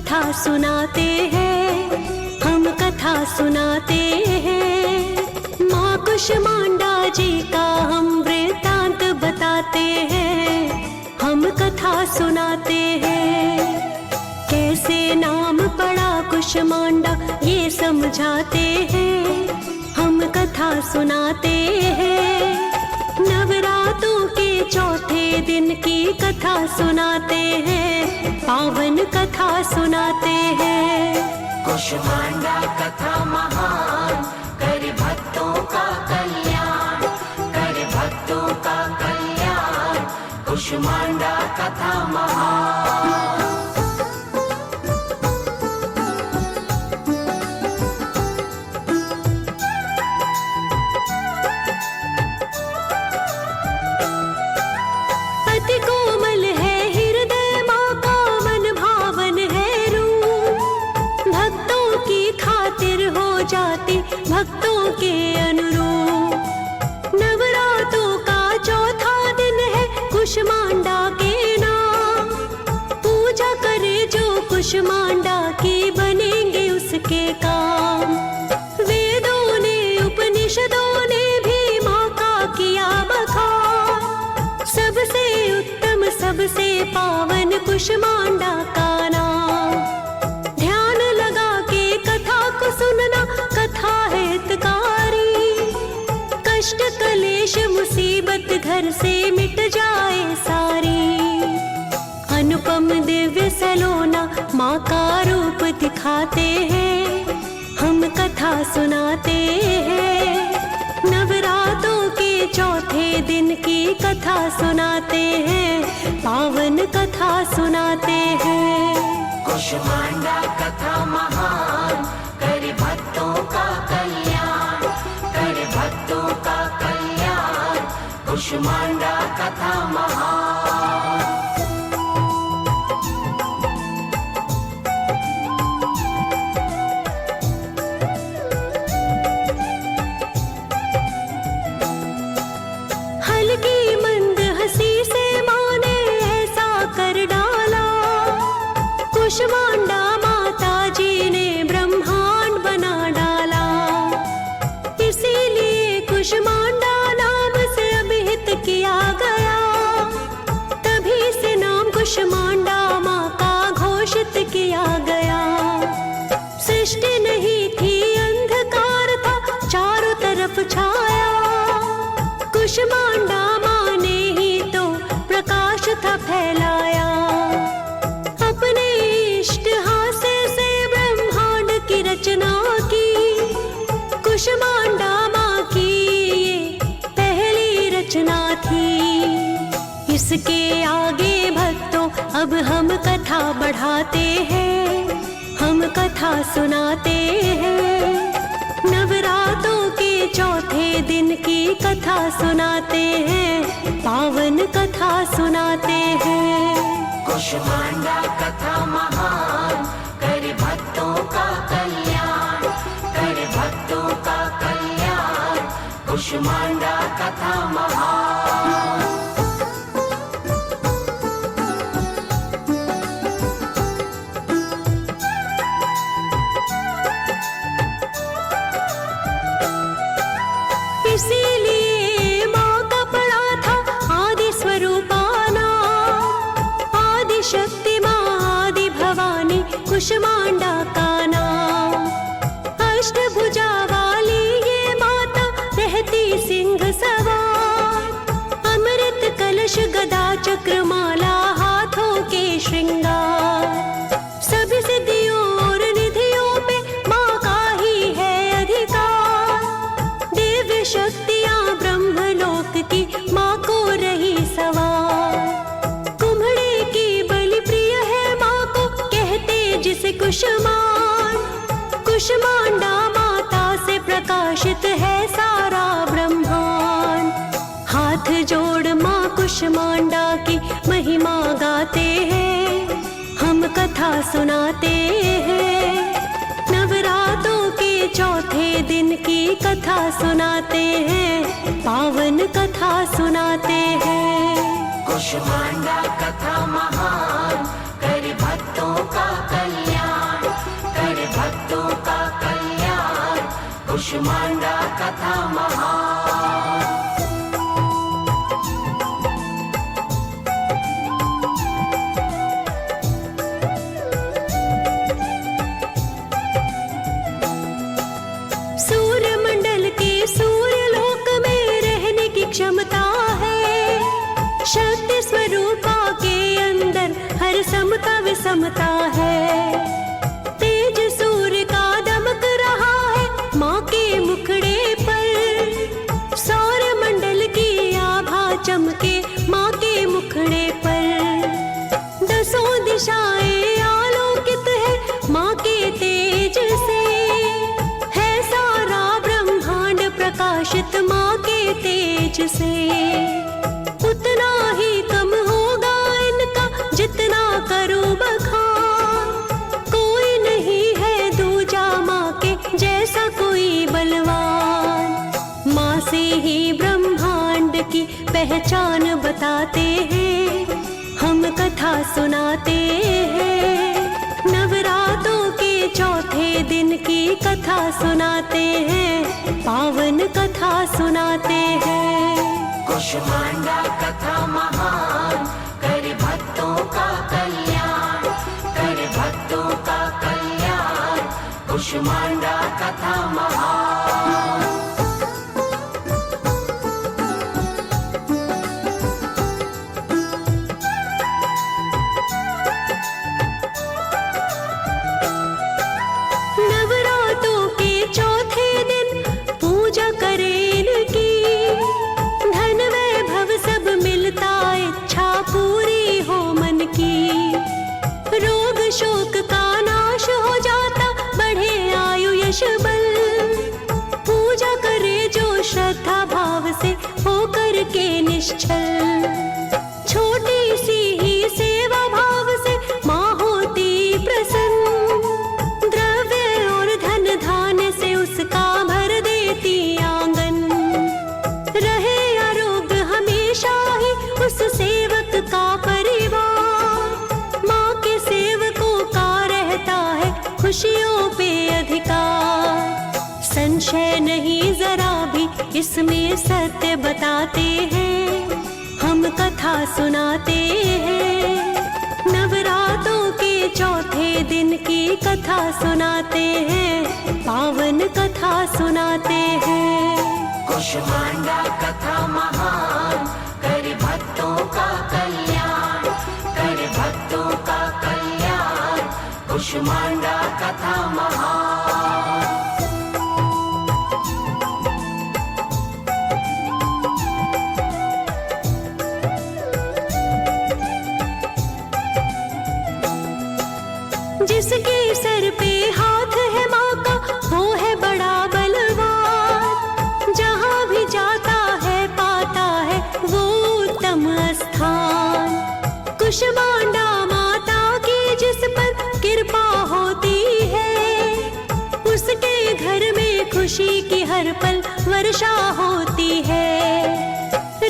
कथा सुनाते हैं, हम कथा सुनाते हैं। माँ कुष्मांडा जी का हम वृतांत बताते हैं, हम कथा सुनाते हैं। कैसे नाम पड़ा कुष्मांडा ये समझाते हैं, हम कथा सुनाते हैं। नवरात्रों के चौथे दिन की कथा सुनाते हैं, पावन कथा सुनाते हैं। कुष्मांडा कथा महान, करे भक्तों का कल्याण, करे भक्तों का कल्याण। कुष्मांडा कथा महान। भक्तों के अनुरूप नवरात्रों का चौथा दिन है कुष्मांडा के नाम। पूजा करे जो कुष्मांडा की बनेंगे उसके काम। वेदों ने उपनिषदों ने भी माँ का किया बखान। सबसे उत्तम सबसे पावन कुष्मांडा का नाम। ध्यान लगा के कथा को सुनना, कथा है हितकारी। कष्ट कलेश मुसीबत घर से मिट जाए सारी। अनुपम दिव्य सलोना माँ का रूप दिखाते हैं, हम कथा सुनाते हैं। नवरात्रों के चौथे दिन की कथा सुनाते हैं, पावन कथा सुनाते हैं। कुष्मांडा कथा महान, करे भक्तों का कल्याण, करे भक्तों का कल्याण। कुष्मांडा कथा महान। हल्की मंद हंसी से माँ ने ऐसा कर डाला। कुष्मांडा माता जी ने ब्रह्मांड बना डाला। इसीलिए कुष्मांडा नाम से अभिहित किया गया। तभी से नाम कुष्मांडा माँ का घोषित किया गया। सृष्टि नहीं थी अंधकार था चारों तरफ छाया। कुष्मांडा माँ ने ही तो प्रकाश था फैलाया। अपने इष्ट हास्य से ब्रह्मांड की रचना की। कुष्मांडा माँ की ये पहली रचना थी। इसके आगे भक्तों अब हम कथा बढ़ाते हैं, हम कथा सुनाते हैं। नवरात्रों के चौथे दिन की कथा सुनाते हैं, पावन कथा सुनाते हैं। कुष्मांडा कथा महान, करे भक्तों का कल्याण, करे भक्तों का कल्याण। कुष्मांडा कथा महान। इसीलिए माँ का पड़ा था आदि स्वरूपाना। आदि शक्ति माँ आदि भवानी कुष्मांडा का नाम। अष्टभुजा वाली ये माता रहती सिंह सवार। अमृत कलश गदा चक्र माला हाथों के श्रृंगार। सभी सिद्धियों और निधियों पे माँ का ही है अधिकार। दिव्य शक्तियाँ ब्रह्मलोक की माँ को रही सवार। कुम्हड़े की बलि प्रिय है माँ को कहते जिसे कुष्मांड। कुष्मांडा माता से प्रकाशित है सारा ब्रह्मांड। हाथ जोड़ माँ कुष्मांडा की महिमा गाते हैं, हम कथा सुनाते हैं। नवरात्रों के चौथे दिन की कथा सुनाते हैं, पावन कथा सुनाते हैं। कुष्मांडा कथा महान, करे भक्तों का कल्याण, कुष्मांडा कथा महान। सूर्यमंडल के सूर्यलोक में रहने की क्षमता है, शक्ति स्वरूपा के अंदर हर समता विषमता है। तेज सूर्य का दमक रहा है माँ के मुखड़े पर, सौरमंडल की आभा चमके माँ के मुखड़े पर। दसों दिशाएं आलोकित है माँ के तेज से, है सारा ब्रह्मांड प्रकाशित माँ के तेज से। उतना ही कम होगा इनका जितना करूँ बखान, कोई नहीं है दूजा माँ के जैसा कोई बलवान। माँ से ही ब्रह्मांड की पहचान बताते हैं, हम कथा सुनाते हैं। नवरात्रों के चौथे दिन की कथा सुनाते हैं, पावन कथा सुनाते हैं। कुष्मांडा कथा महान, करे भक्तों का कल्याण, करे भक्तों का कल्याण। कुष्मांडा कथा महान। नवरात्रों के चौथे दिन पूजा करें इनकी, धन वैभव सब मिलता इच्छा पूरी हो मन की। रोग शोक का नाश हो जाता, बढ़े आयु यश बल। पूजा करे जो श्रद्धा भाव से होकर के निश्चल। छोटी सी ही सेवा भाव से माँ होती प्रसन्न, द्रव्य और धन धान्य से उसका भर देती आंगन। रहे आरोग्य हमेशा ही उस सेवक का परिवार, माँ के सेवकों का रहता है खुशियों पे अधिकार। संशय नहीं जरा भी इसमें सत्य बताते हैं, हम कथा सुनाते हैं। नवरात्रों के चौथे दिन की कथा सुनाते हैं, पावन कथा सुनाते हैं। कुष्मांडा कथा महान, करे भक्तों का कल्याण, करे भक्तों का कल्याण। कुष्मांडा कथा महान। जिसके सर पे हाथ है माँ का वो है बड़ा बलवान, जहाँ भी जाता है पाता है वो उत्तम स्थान। कुष्मांडा माता की जिस पर कृपा होती है, उसके घर में खुशी की हर पल वर्षा होती है।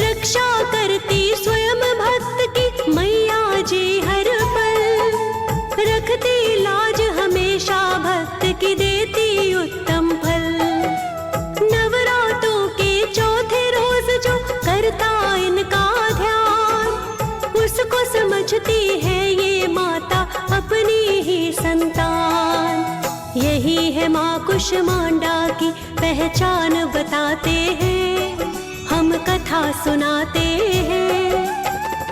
रक्षा करती स्वयं भक्त की मैया जी हर पल, रखती लाज हमेशा भक्त की देती उत्तम फल। नवरात्रों के चौथे रोज जो करता इनका ध्यान, उसको समझती है ये माता अपनी ही संतान। यही है माँ कुष्मांडा की पहचान बताते हैं, हम कथा सुनाते हैं।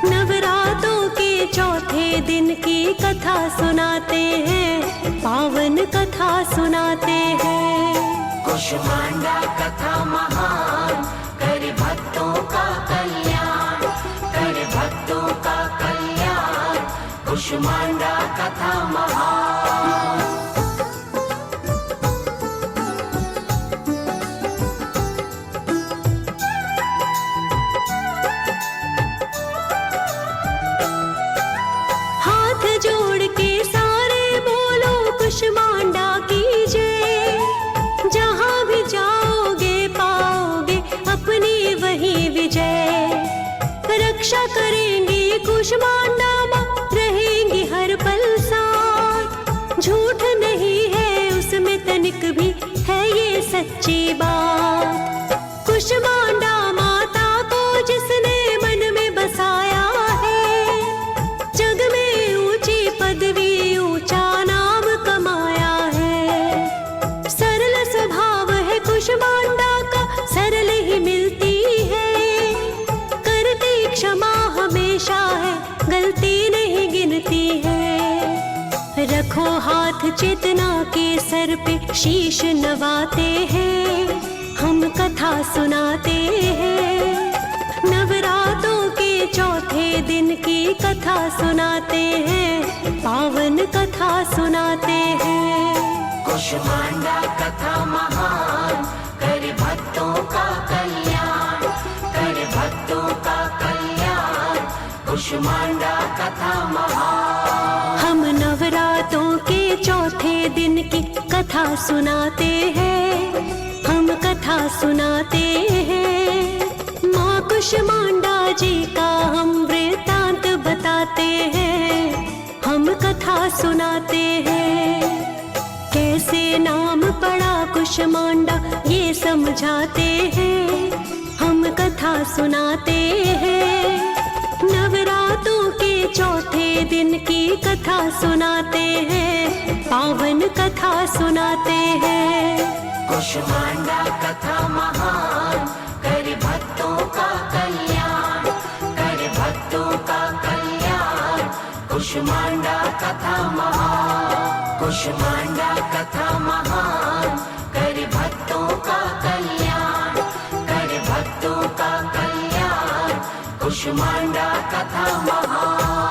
नवरात्रों के चौथे दिन की कथा सुनाते हैं, पावन कथा सुनाते हैं। कुष्मांडा कथा महान, करे भक्तों का कल्याण, करे भक्तों का कल्याण। कुष्मांडा कथा महान। जोड़ के सारे बोलो कुष्मांडा की जय, जहाँ भी जाओगे पाओगे अपनी वही विजय। रक्षा करेंगी कुष्मांडा माँ, रहेंगी हर पल साथ। झूठ नहीं है उसमें तनिक भी, है ये सच्चा सच्ची बात। कुष्मांडा माता को जिसने मन में बसाया है, जग में ऊंची पदवी ऊंचा नाम कमाया है। सरल स्वभाव है कुष्मांडा का, सरल ही मिलती है। करती क्षमा हमेशा है, गलती नहीं गिनती है। रखो हाथ चेतना के सर पे, शीश नवाते हैं, हम कथा सुनाते हैं। नवरातों के चौथे दिन की कथा सुनाते हैं, पावन कथा सुनाते हैं। कुष्मांडा कथा महान, कर भक्तों का कल्याण, कर भक्तों का कल्याण। कुष्मांडा कथा महान। हम नवरातों के चौथे दिन की कथा सुनाते हैं, हम कथा सुनाते हैं। माँ कुष्मांडा जी का हम वृतांत बताते हैं, हम कथा सुनाते हैं। कैसे नाम पड़ा कुष्मांडा ये समझाते हैं, हम कथा सुनाते हैं। नवरातों के चौथे दिन की कथा सुनाते हैं, पावन कथा सुनाते हैं। कुष्मांडा कथा महान, कर भक्तों का कल्याण, कर भक्तों का कल्याण। कुष्मांडा कथा महान, कुष्मांडा कथा महान, कर भक्तों का कल्याण, कर भक्तों का कल्याण। कुष्मांडा कथा महान।